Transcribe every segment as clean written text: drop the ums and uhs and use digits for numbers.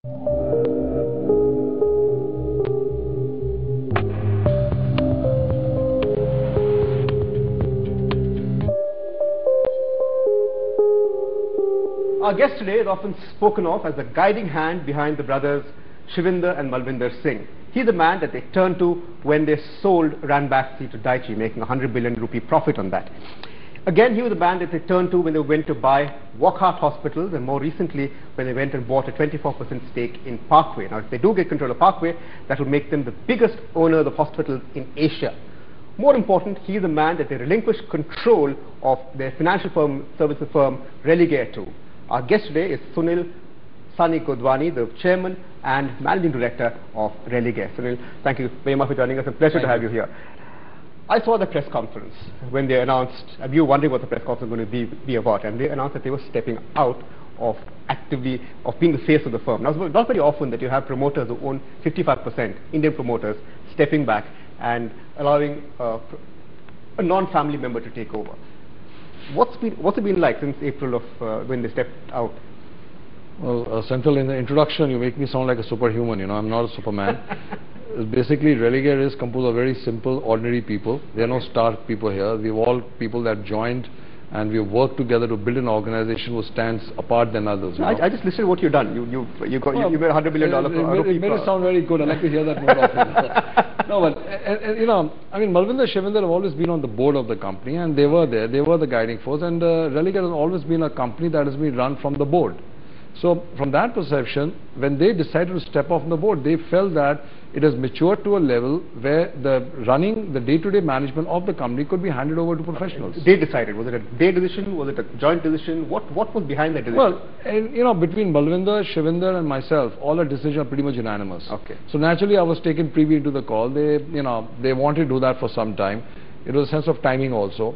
Our guest today is often spoken of as the guiding hand behind the brothers Shivinder and Malvinder Singh. He's the man that they turned to when they sold Ranbaxy to Daiichi, making 100 billion rupee profit on that. Again, he was the man that they turned to when they went to buy Wockhardt Hospitals, and more recently when they went and bought a 24% stake in Parkway. Now, if they do get control of Parkway, that would make them the biggest owners of hospitals in Asia. More important, he is the man that they relinquished control of their financial services firm Religare to. Our guest today is Sunil Godhwani, the chairman and managing director of Religare. Sunil, thank you very much for joining us. It's a pleasure to have you here. I saw the press conference when they announced, and you were wondering what the press conference was going to be about, and they announced that they were stepping out of being the face of the firm. Now, it's not very often that you have promoters who own 55%, Indian promoters, stepping back and allowing a non-family member to take over. What's it been like since April of when they stepped out? Well, Central, in the introduction, you make me sound like a superhuman. You know, I'm not a superman. Basically, Religare is composed of very simple, ordinary people. There are no star people here. We're all people that joined and we worked together to build an organization which stands apart than others. I just listened to what you've done. You made $100 billion. It made it sound very good. I'd like to hear that more often. No, but you know, I mean, Malvinder Shivinder have always been on the board of the company, and they were there. They were the guiding force, and Religare has always been a company that has been run from the board. So from that perception, when they decided to step off from the board, they felt that it has matured to a level where the day-to-day management of the company could be handed over to professionals. They decided. Was it a day decision? Was it a joint decision? What was behind that decision? Well, and, you know, between Malvinder, Shivinder and myself, all our decisions are pretty much unanimous. Okay. So naturally, I was taken privy into the call. They wanted to do that for some time. It was a sense of timing also.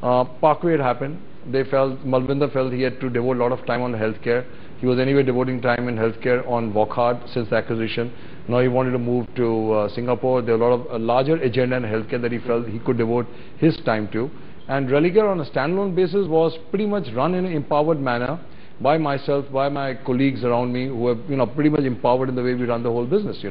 Parkway had happened. Malvinder felt he had to devote a lot of time on healthcare. He was anyway devoting time in healthcare on Wockhardt since the acquisition. Now he wanted to move to Singapore. There were a larger agenda in healthcare that he felt he could devote his time to. And Religare on a standalone basis was pretty much run in an empowered manner by myself, by my colleagues around me, who were pretty much empowered in the way we run the whole business.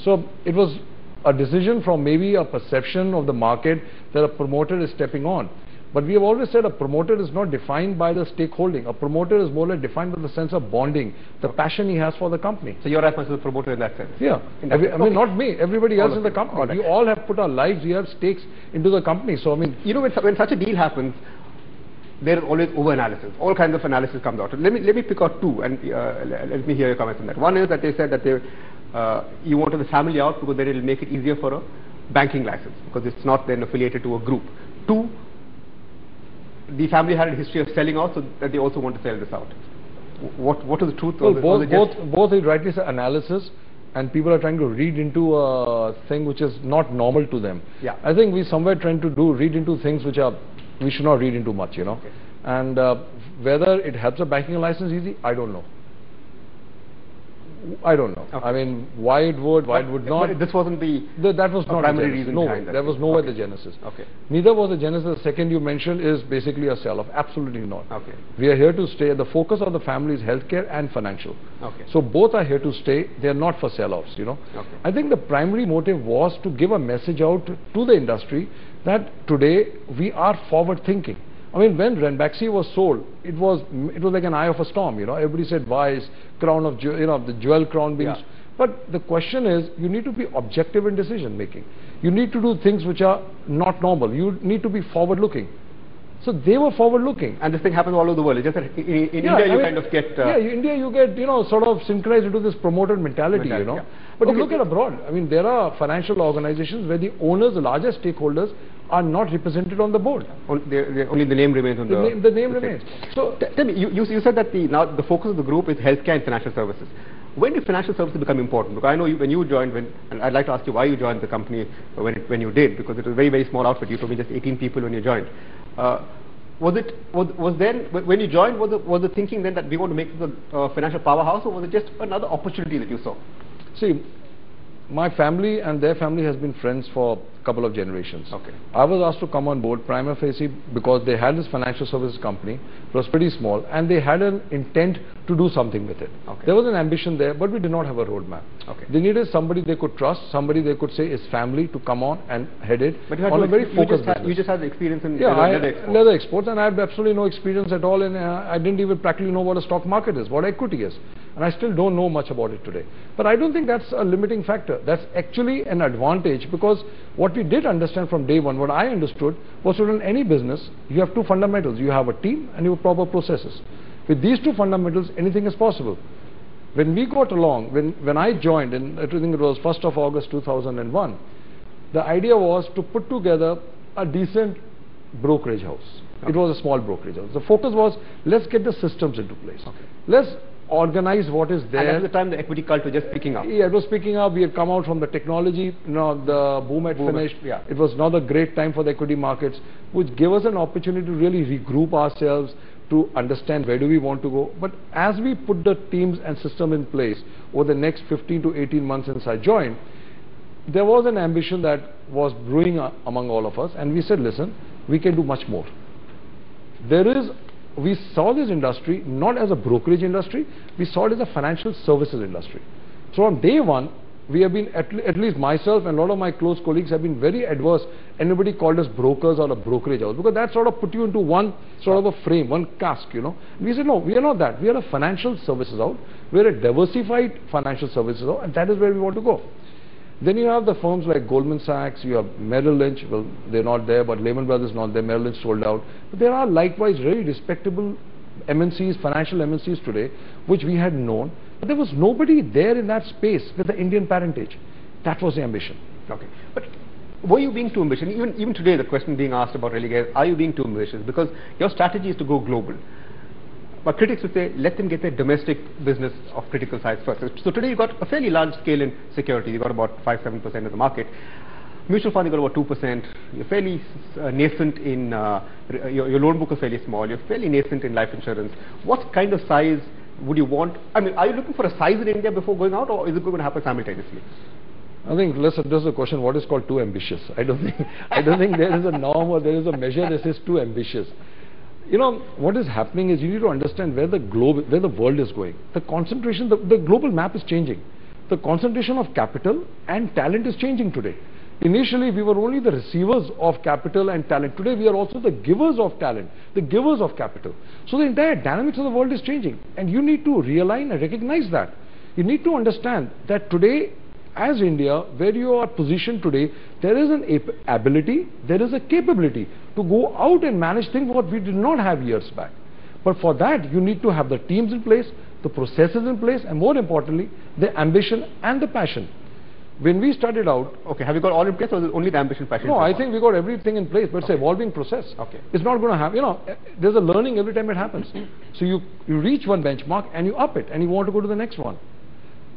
So it was a decision from maybe a perception of the market that a promoter is stepping on. But we have always said a promoter is not defined by the stakeholding. A promoter is more like defined by the sense of bonding, the passion he has for the company. So you're as much as a promoter in that sense? Yeah. I mean, not me. Everybody else in the company. We all have put our lives, we have stakes into the company. So, I mean... You know, when such a deal happens, there is always over-analysis. All kinds of analysis comes out. Let me pick out two, and let me hear your comments on that. One is that they said that you wanted the family out because then it will make it easier for a banking license, because it's not then affiliated to a group. Two, the family had a history of selling out, so that they also want to sell this out. What is the truth? Well, both is rightly said analysis, and people are trying to read into a thing which is not normal to them. Yeah. I think we somewhere trying to read into things which we should not read into much, Okay. And whether it helps a banking license easy, I don't know. Okay. I mean, why it would not. But this wasn't that was not primary the reason no, behind that. There was nowhere the genesis. Okay. Neither was the genesis. The second you mentioned is basically a sell-off. Absolutely not. Okay. We are here to stay. The focus of the family is healthcare and financial. Okay. So both are here to stay. They are not for sell-offs. Okay. I think the primary motive was to give a message out to the industry that today we are forward-thinking. I mean, when Ranbaxy was sold, it was like an eye of a storm. Everybody said Vice, crown of the jewel crown being. Yeah. But the question is, you need to be objective in decision making. You need to do things which are not normal. You need to be forward-looking. So they were forward-looking. And this thing happens all over the world. It's just that in India you kind of get... in India you get, sort of synchronized into this promoter mentality, Yeah. But you look at abroad, I mean, there are financial organizations where the owners, the largest stakeholders, are not represented on the board. Only the name remains on the name remains. So tell me, you said that now the focus of the group is healthcare and financial services. When did financial services become important? Because I know when you joined, and I'd like to ask you why you joined the company when you did, because it was a very, very small outfit. You told me just 18 people when you joined. Was then, when you joined, was the thinking then that we want to make this a financial powerhouse, or was it just another opportunity that you saw? See, my family and their family has been friends for couple of generations. Okay. I was asked to come on board prima facie because they had this financial services company. It was pretty small and they had an intent to do something with it. Okay. There was an ambition there, but we did not have a roadmap. Okay. They needed somebody they could trust, somebody they could say is family to come on and head it But you had on no a very focused business. you just had the experience in leather exports. Leather exports, and I had absolutely no experience at all, and I didn't even practically know what a stock market is, what equity is, and I still don't know much about it today. But I don't think that's a limiting factor. That's actually an advantage, because what we did understand from day one, what I understood was to run any business, you have two fundamentals. You have a team and you have proper processes. With these two fundamentals, anything is possible. When we got along, when I joined, and I think it was 1st of August 2001, the idea was to put together a decent brokerage house. Okay. It was a small brokerage house. The focus was, let's get the systems into place. Okay. Let's organize what is there. And at the time, the equity cult was just picking up. Yeah, it was picking up. We had come out from the technology, the boom had finished. Yeah. It was not a great time for the equity markets, which gave us an opportunity to really regroup ourselves, to understand where do we want to go. But as we put the teams and system in place over the next 15 to 18 months since I joined, there was an ambition that was brewing among all of us, and we said, listen, we can do much more. We saw this industry not as a brokerage industry, we saw it as a financial services industry. So on day one, we have been, at least myself and a lot of my close colleagues have been very adverse. Anybody called us brokers or a brokerage house, because that sort of put you into one sort of a frame, one cask, We said, no, we are not that. We are a financial services house. We are a diversified financial services house, and that is where we want to go. Then you have the firms like Goldman Sachs, you have Merrill Lynch, well, they're not there, but Lehman Brothers not there, Merrill Lynch sold out. But there are likewise very respectable MNCs, financial MNCs today, which we had known. But there was nobody there in that space with the Indian parentage. That was the ambition. Okay. But were you being too ambitious? Even today, the question being asked about Religare is, are you being too ambitious? Because your strategy is to go global. But critics would say, let them get their domestic business of critical size first. So today you've got a fairly large scale in security. You've got about 5-7% of the market. Mutual fund, you've got about 2%. You're fairly nascent in, your loan book is fairly small. You're fairly nascent in life insurance. What kind of size would you want? I mean, are you looking for a size in India before going out, or is it going to happen simultaneously? I think, listen, this is a question, what is called too ambitious? I don't think there is a norm or there is a measure that says too ambitious. What is happening is you need to understand where the world is going. The concentration, the global map is changing. The concentration of capital and talent is changing today. Initially, we were only the receivers of capital and talent. Today, we are also the givers of talent, the givers of capital. So the entire dynamics of the world is changing. And you need to realign and recognize that. You need to understand that today, as India, where you are positioned today, there is an ability, there is a capability to go out and manage things what we did not have years back. But for that, you need to have the teams in place, the processes in place, and more importantly, the ambition and the passion. When we started out... Okay, have you got all in place, or is it only the ambition, passion? No, I think we got everything in place, but it's an evolving process. Okay. It's not going to happen, there's a learning every time it happens. So you reach one benchmark and you up it, and you want to go to the next one.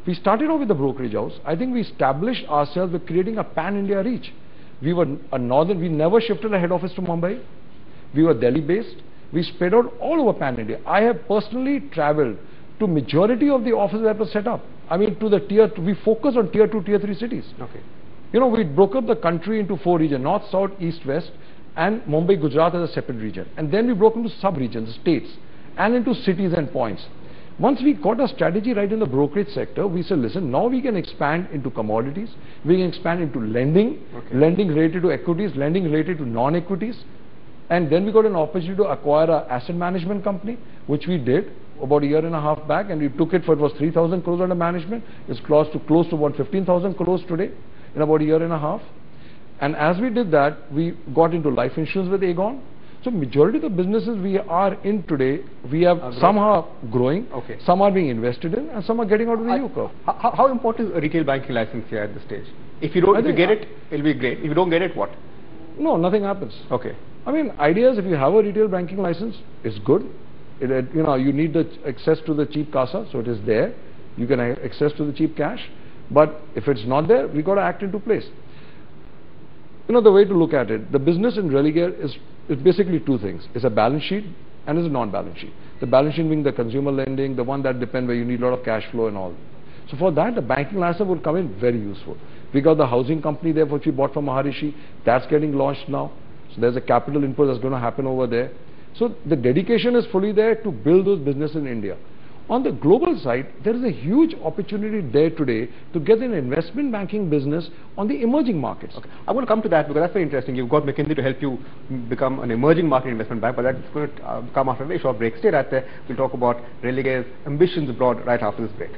We started off with the brokerage house. I think we established ourselves with creating a pan-India reach. We were we never shifted a head office to Mumbai. We were Delhi-based. We spread out all over pan-India. I have personally traveled to majority of the offices that were set up. I mean, to the we focus on tier 2, tier 3 cities. Okay. We broke up the country into 4 regions, north, south, east, west, and Mumbai, Gujarat as a separate region. And then we broke into sub-regions, states, and into cities and points. Once we got a strategy right in the brokerage sector, we said, listen, now we can expand into commodities, we can expand into lending, lending related to equities, lending related to non-equities. And then we got an opportunity to acquire an asset management company, which we did about a year and a half back, and we took it for, it was 3,000 crores under management. It's close to about 15,000 crores today in about a year and a half. And as we did that, we got into life insurance with Aegon. So majority of the businesses we are in today, we have some are growing, some are being invested in, and some are getting out of the yield curve. How important is a retail banking license here at this stage? If you get it, it'll be great. If you don't get it, what? No, nothing happens. Okay. I mean, idea is if you have a retail banking license, it's good. You need the access to the cheap CASA, so it is there. You can have access to the cheap cash. But if it's not there, we got to act into place. The way to look at it, the business in Religare is basically two things. It's a balance sheet and it's a non-balance sheet. The balance sheet being the consumer lending, the one that depends where you need a lot of cash flow and all. So for that, the banking license would come in very useful. We got the housing company there, which we bought from Maharishi. That's getting launched now. So there's a capital input that's going to happen over there. So the dedication is fully there to build those businesses in India. On the global side, there is a huge opportunity there today to get an investment banking business on the emerging markets. Okay. I'm going to come to that because that's very interesting. You've got McKinsey to help you become an emerging market investment bank, but that's going to come after a very short break. Stay right there. We'll talk about Religare's ambitions abroad right after this break.